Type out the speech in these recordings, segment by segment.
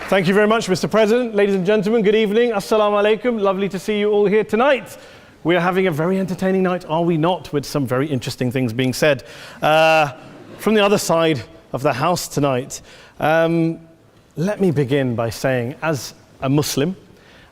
Thank you very much, Mr. President. Ladies and gentlemen, good evening. Assalamu alaikum. Lovely to see you all here tonight. We are having a very entertaining night, are we not, with some very interesting things being said from the other side of the house tonight. Let me begin by saying, as a Muslim,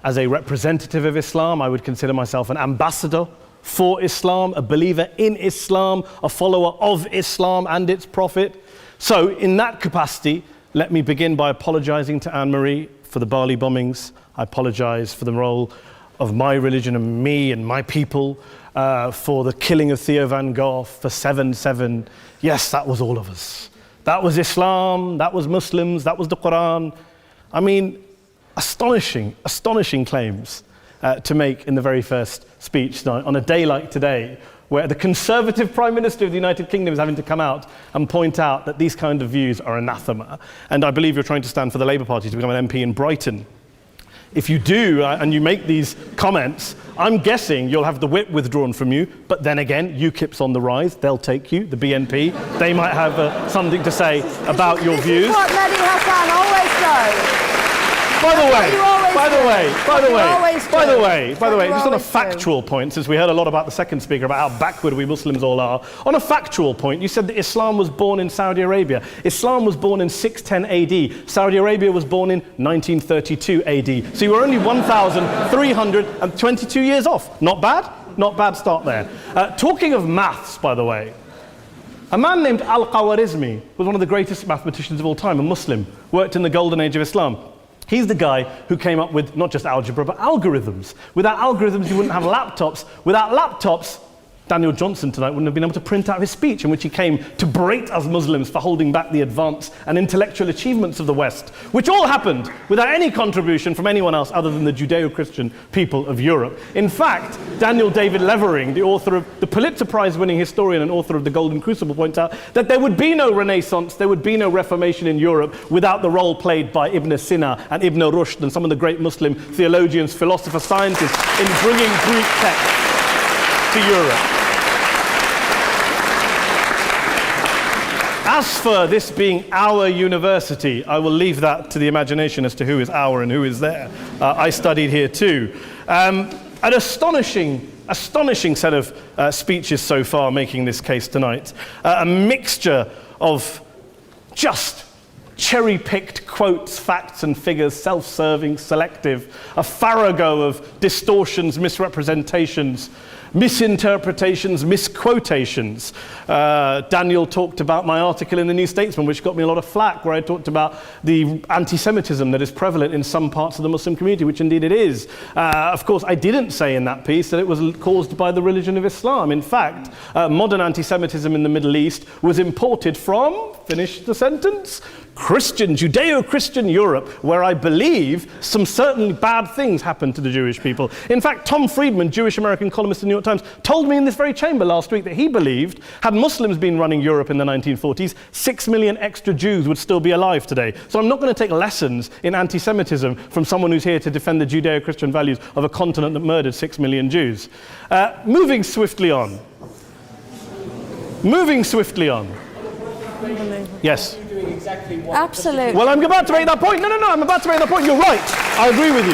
as a representative of Islam, I would consider myself an ambassador for Islam, a believer in Islam, a follower of Islam and its Prophet. So, in that capacity, let me begin by apologizing to Anne-Marie for the Bali bombings. I apologize for the role of my religion and me and my people, for the killing of Theo van Gogh, for 7/7. Yes, that was all of us. That was Islam, that was Muslims, that was the Quran. I mean, astonishing claims to make in the very first speech tonight, on a day like today, where the Conservative Prime Minister of the United Kingdom is having to come out and point out that these kind of views are anathema. And I believe you're trying to stand for the Labour Party to become an MP in Brighton. If you do, and you make these comments, I'm guessing you'll have the whip withdrawn from you, but then again, UKIP's on the rise, they'll take you, the BNP, they might have something to say about your views. This is what Mehdi Hasan always does. By the way, just on a factual point, since we heard a lot about the second speaker, about how backward we Muslims all are, on a factual point, you said that Islam was born in Saudi Arabia. Islam was born in 610 AD. Saudi Arabia was born in 1932 AD. So you were only 1,322 years off. Not bad? Not bad start there. Talking of maths, by the way, a man named Al-Khwarizmi was one of the greatest mathematicians of all time, a Muslim, worked in the golden age of Islam. He's the guy who came up with not just algebra, but algorithms. Without algorithms, you wouldn't have laptops. Without laptops, Daniel Johnson tonight wouldn't have been able to print out his speech in which he came to berate us Muslims for holding back the advance and intellectual achievements of the West, which all happened without any contribution from anyone else other than the Judeo-Christian people of Europe. In fact, Daniel David Levering, the author of the Pulitzer Prize-winning historian and author of The Golden Crucible, points out that there would be no Renaissance, there would be no Reformation in Europe without the role played by Ibn Sina and Ibn Rushd and some of the great Muslim theologians, philosophers, scientists in bringing Greek texts to Europe. As for this being our university, I will leave that to the imagination as to who is our and who is there. I studied here too. An astonishing set of speeches so far making this case tonight. A mixture of just cherry-picked quotes, facts and figures, self-serving, selective, a farrago of distortions, misrepresentations, misinterpretations, misquotations. Daniel talked about my article in the New Statesman, which got me a lot of flack, where I talked about the anti-Semitism that is prevalent in some parts of the Muslim community, which indeed it is. Of course, I didn't say in that piece that it was caused by the religion of Islam. In fact, modern anti-Semitism in the Middle East was imported from, finish the sentence, Judeo-Christian Europe, where I believe some certainly bad things happened to the Jewish people. In fact, Tom Friedman, Jewish-American columnist in the New York Times, told me in this very chamber last week that he believed, had Muslims been running Europe in the 1940s, 6 million extra Jews would still be alive today. So I'm not going to take lessons in anti-Semitism from someone who's here to defend the Judeo-Christian values of a continent that murdered 6 million Jews. Moving swiftly on. Yes. Absolutely. Well, I'm about to make that point. No, I'm about to make that point. You're right. I agree with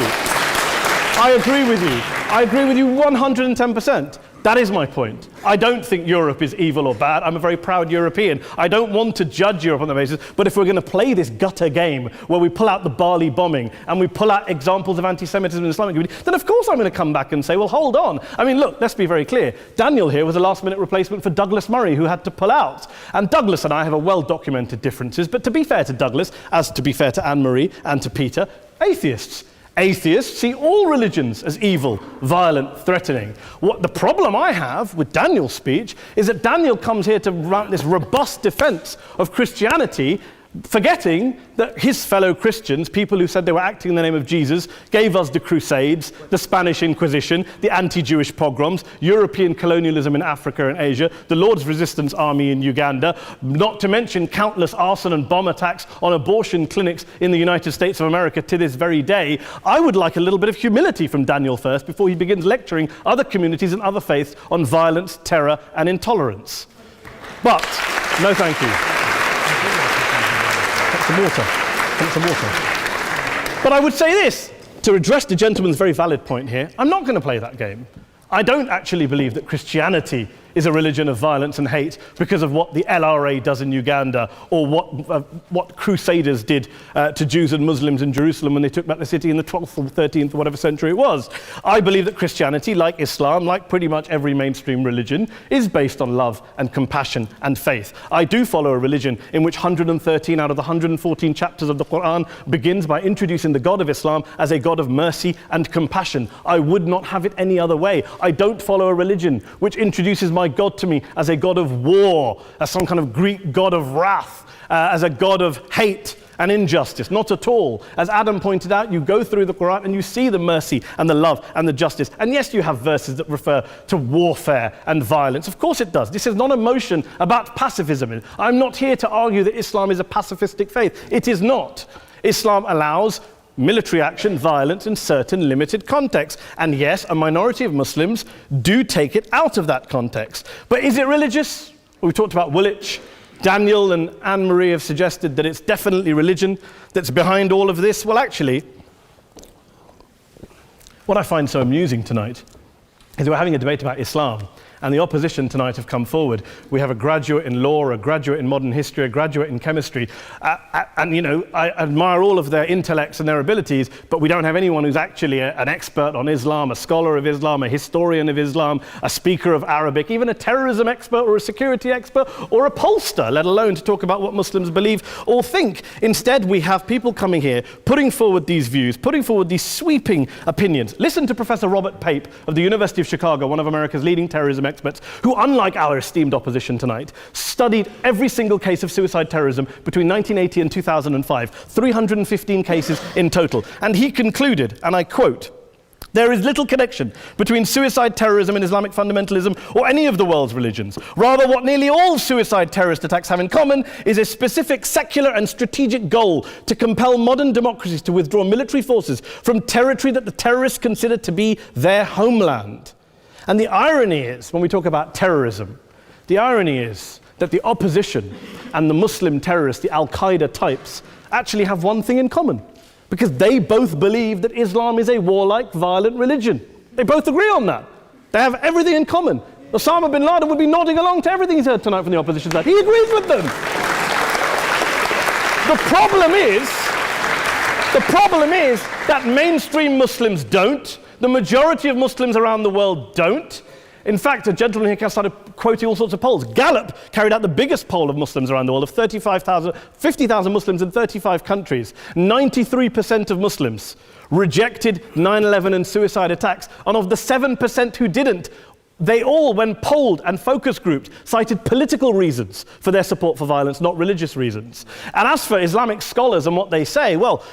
you 110%. That is my point. I don't think Europe is evil or bad. I'm a very proud European. I don't want to judge Europe on that basis, but if we're going to play this gutter game where we pull out the Bali bombing and we pull out examples of anti-Semitism in the Islamic community, then of course I'm going to come back and say, well, hold on. I mean, look, let's be very clear. Daniel here was a last-minute replacement for Douglas Murray, who had to pull out. And Douglas and I have a well-documented differences, but to be fair to Douglas, as to be fair to Anne-Marie and to Peter, atheists. Atheists see all religions as evil, violent, threatening. What the problem I have with Daniel's speech is that Daniel comes here to write this robust defense of Christianity, forgetting that his fellow Christians, people who said they were acting in the name of Jesus, gave us the Crusades, the Spanish Inquisition, the anti-Jewish pogroms, European colonialism in Africa and Asia, the Lord's Resistance Army in Uganda, not to mention countless arson and bomb attacks on abortion clinics in the United States of America to this very day. I would like a little bit of humility from Daniel first before he begins lecturing other communities and other faiths on violence, terror, and intolerance. But, no thank you. Some water. But I would say this, to address the gentleman's very valid point here, I'm not going to play that game. I don't actually believe that Christianity is a religion of violence and hate because of what the LRA does in Uganda or what Crusaders did to Jews and Muslims in Jerusalem when they took back the city in the 12th or 13th or whatever century it was. I believe that Christianity, like Islam, like pretty much every mainstream religion, is based on love and compassion and faith. I do follow a religion in which 113 out of the 114 chapters of the Quran begins by introducing the God of Islam as a God of mercy and compassion. I would not have it any other way. I don't follow a religion which introduces my God to me as a God of war, as some kind of Greek God of wrath, as a God of hate and injustice. Not at all. As Adam pointed out, you go through the Quran and you see the mercy and the love and the justice. And yes, you have verses that refer to warfare and violence. Of course it does. This is not a motion about pacifism. I'm not here to argue that Islam is a pacifistic faith. It is not. Islam allows military action, violence in certain limited contexts. And yes, a minority of Muslims do take it out of that context. But is it religious? Well, we talked about Woolwich. Daniel and Anne-Marie have suggested that it's definitely religion that's behind all of this. Well, actually, what I find so amusing tonight is we're having a debate about Islam. And the opposition tonight have come forward. We have a graduate in law, a graduate in modern history, a graduate in chemistry. And, you know, I admire all of their intellects and their abilities, but we don't have anyone who's actually an expert on Islam, a scholar of Islam, a historian of Islam, a speaker of Arabic, even a terrorism expert or a security expert or a pollster, let alone to talk about what Muslims believe or think. Instead, we have people coming here, putting forward these views, putting forward these sweeping opinions. Listen to Professor Robert Pape of the University of Chicago, one of America's leading terrorism experts, who, unlike our esteemed opposition tonight, studied every single case of suicide terrorism between 1980 and 2005, 315 cases in total. And he concluded, and I quote, "There is little connection between suicide terrorism and Islamic fundamentalism or any of the world's religions. Rather, what nearly all suicide terrorist attacks have in common is a specific secular and strategic goal to compel modern democracies to withdraw military forces from territory that the terrorists consider to be their homeland." And the irony is, when we talk about terrorism, the irony is that the opposition and the Muslim terrorists, the Al-Qaeda types, actually have one thing in common, because they both believe that Islam is a warlike, violent religion. They both agree on that. They have everything in common. Osama bin Laden would be nodding along to everything he's heard tonight from the opposition side. He agrees with them. The problem is that mainstream Muslims don't. The majority of Muslims around the world don't. In fact, a gentleman here started quoting all sorts of polls. Gallup carried out the biggest poll of Muslims around the world, of 50,000 Muslims in 35 countries. 93% of Muslims rejected 9/11 and suicide attacks. And of the 7% who didn't, they all, when polled and focus grouped, cited political reasons for their support for violence, not religious reasons. And as for Islamic scholars and what they say, well,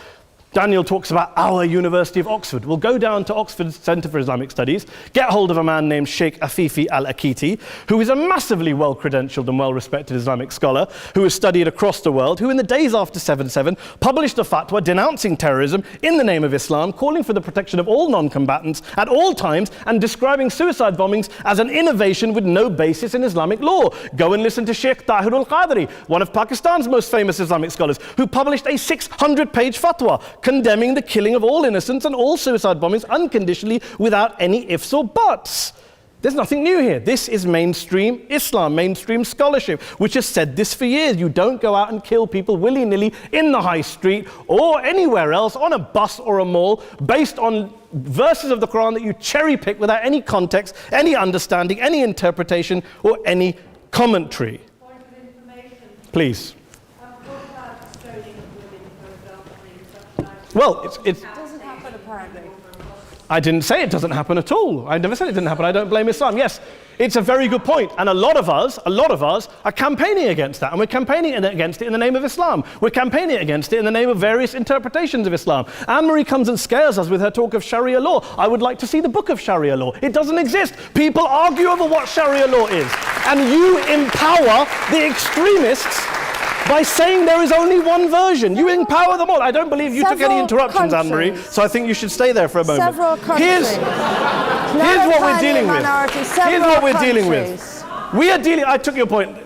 Daniel talks about our University of Oxford. We'll go down to Oxford Centre for Islamic Studies, get hold of a man named Sheikh Afifi al-Akiti, who is a massively well-credentialed and well-respected Islamic scholar, who has studied across the world, who in the days after 7/7 published a fatwa denouncing terrorism in the name of Islam, calling for the protection of all non-combatants at all times, and describing suicide bombings as an innovation with no basis in Islamic law. Go and listen to Sheikh Tahir al-Qadri, one of Pakistan's most famous Islamic scholars, who published a 600-page fatwa condemning the killing of all innocents and all suicide bombings unconditionally without any ifs or buts. There's nothing new here. This is mainstream Islam, mainstream scholarship, which has said this for years. You don't go out and kill people willy-nilly in the high street or anywhere else, on a bus or a mall, based on verses of the Quran that you cherry-pick without any context, any understanding, any interpretation, or any commentary. Point of information. Please. Well, It doesn't happen, apparently. I didn't say it doesn't happen at all. I never said it didn't happen. I don't blame Islam. Yes, it's a very good point. And a lot of us are campaigning against that. And we're campaigning against it in the name of Islam. We're campaigning against it in the name of various interpretations of Islam. Anne-Marie comes and scares us with her talk of Sharia law. I would like to see the book of Sharia law. It doesn't exist. People argue over what Sharia law is. And you empower the extremists by saying there is only one version. You empower them all. I don't believe you took any interruptions, Anne-Marie, so I think you should stay there for a moment. Several countries. Here's what we're dealing with. Minority, Here's what we're dealing with. We are dealing, I took your point.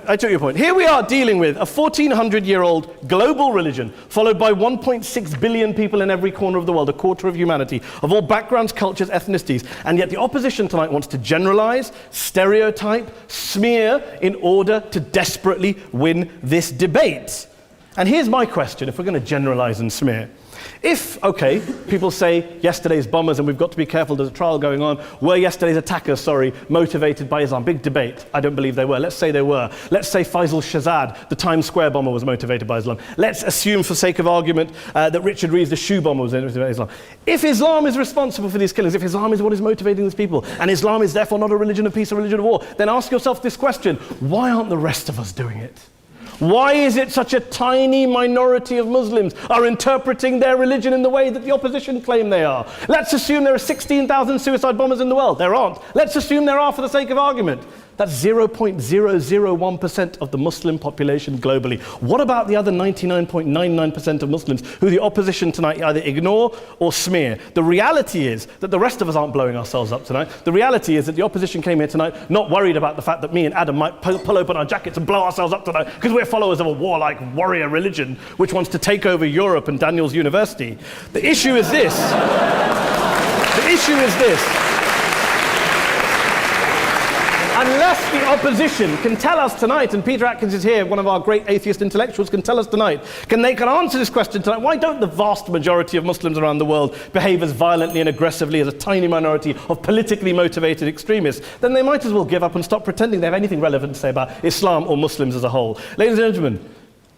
Here we are dealing with a 1400-year-old global religion followed by 1.6 billion people in every corner of the world, a quarter of humanity, of all backgrounds, cultures, ethnicities. And yet the opposition tonight wants to generalize, stereotype, smear in order to desperately win this debate. And here's my question, if we're going to generalize and smear. If, okay, people say yesterday's bombers, and we've got to be careful, there's a trial going on, were yesterday's attackers, motivated by Islam? Big debate. I don't believe they were. Let's say they were. Let's say Faisal Shahzad, the Times Square bomber, was motivated by Islam. Let's assume, for sake of argument, that Richard Reeves, the shoe bomber, was motivated by Islam. If Islam is responsible for these killings, if Islam is what is motivating these people, and Islam is therefore not a religion of peace, a religion of war, then ask yourself this question: why aren't the rest of us doing it? Why is it such a tiny minority of Muslims are interpreting their religion in the way that the opposition claim they are? Let's assume there are 16,000 suicide bombers in the world. There aren't. Let's assume there are for the sake of argument. That's 0.001% of the Muslim population globally. What about the other 99.99% of Muslims who the opposition tonight either ignore or smear? The reality is that the rest of us aren't blowing ourselves up tonight. The reality is that the opposition came here tonight not worried about the fact that me and Adam might pull open our jackets and blow ourselves up tonight because we're followers of a warlike warrior religion which wants to take over Europe and Daniel's university. The issue is this. The issue is this. Unless the opposition can tell us tonight, and Peter Atkins is here, one of our great atheist intellectuals, can tell us tonight, can answer this question tonight: why don't the vast majority of Muslims around the world behave as violently and aggressively as a tiny minority of politically motivated extremists? Then they might as well give up and stop pretending they have anything relevant to say about Islam or Muslims as a whole. Ladies and gentlemen,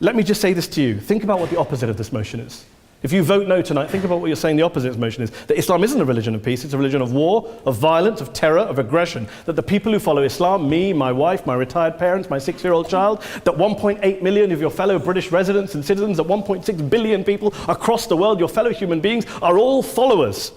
let me just say this to you. Think about what the opposite of this motion is. If you vote no tonight, think about what you're saying the opposite of this motion is. That Islam isn't a religion of peace, it's a religion of war, of violence, of terror, of aggression. That the people who follow Islam, me, my wife, my retired parents, my 6-year-old child, that 1.8 million of your fellow British residents and citizens, that 1.6 billion people across the world, your fellow human beings, are all followers,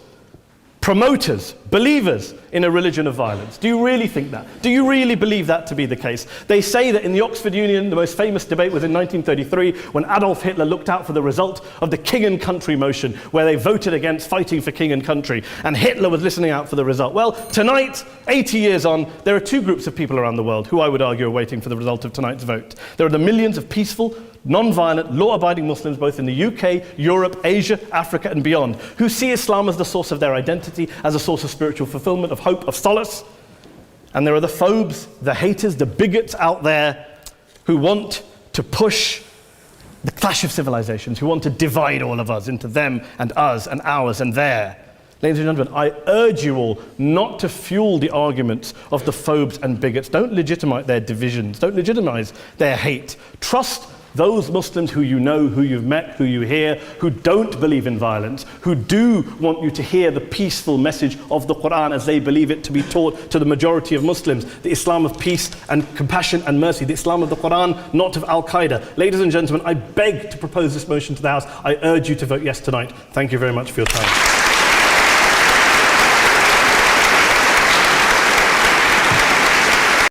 promoters, believers in a religion of violence. Do you really think that? Do you really believe that to be the case? They say that in the Oxford Union, the most famous debate was in 1933 when Adolf Hitler looked out for the result of the King and Country motion, where they voted against fighting for king and country, and Hitler was listening out for the result. Well, tonight, 80 years on, there are two groups of people around the world who I would argue are waiting for the result of tonight's vote. There are the millions of peaceful, non-violent, law-abiding Muslims both in the UK, Europe, Asia, Africa and beyond, who see Islam as the source of their identity, as a source of spiritual fulfillment, of hope, of solace. And there are the phobes, the haters, the bigots out there who want to push the clash of civilizations, who want to divide all of us into them and us and ours and their. Ladies and gentlemen, I urge you all not to fuel the arguments of the phobes and bigots. Don't legitimize their divisions. Don't legitimize their hate. Trust those Muslims who you know, who you've met, who you hear, who don't believe in violence, who do want you to hear the peaceful message of the Quran as they believe it to be taught to the majority of Muslims, the Islam of peace and compassion and mercy, the Islam of the Quran, not of Al-Qaeda. Ladies and gentlemen, I beg to propose this motion to the House. I urge you to vote yes tonight. Thank you very much for your time.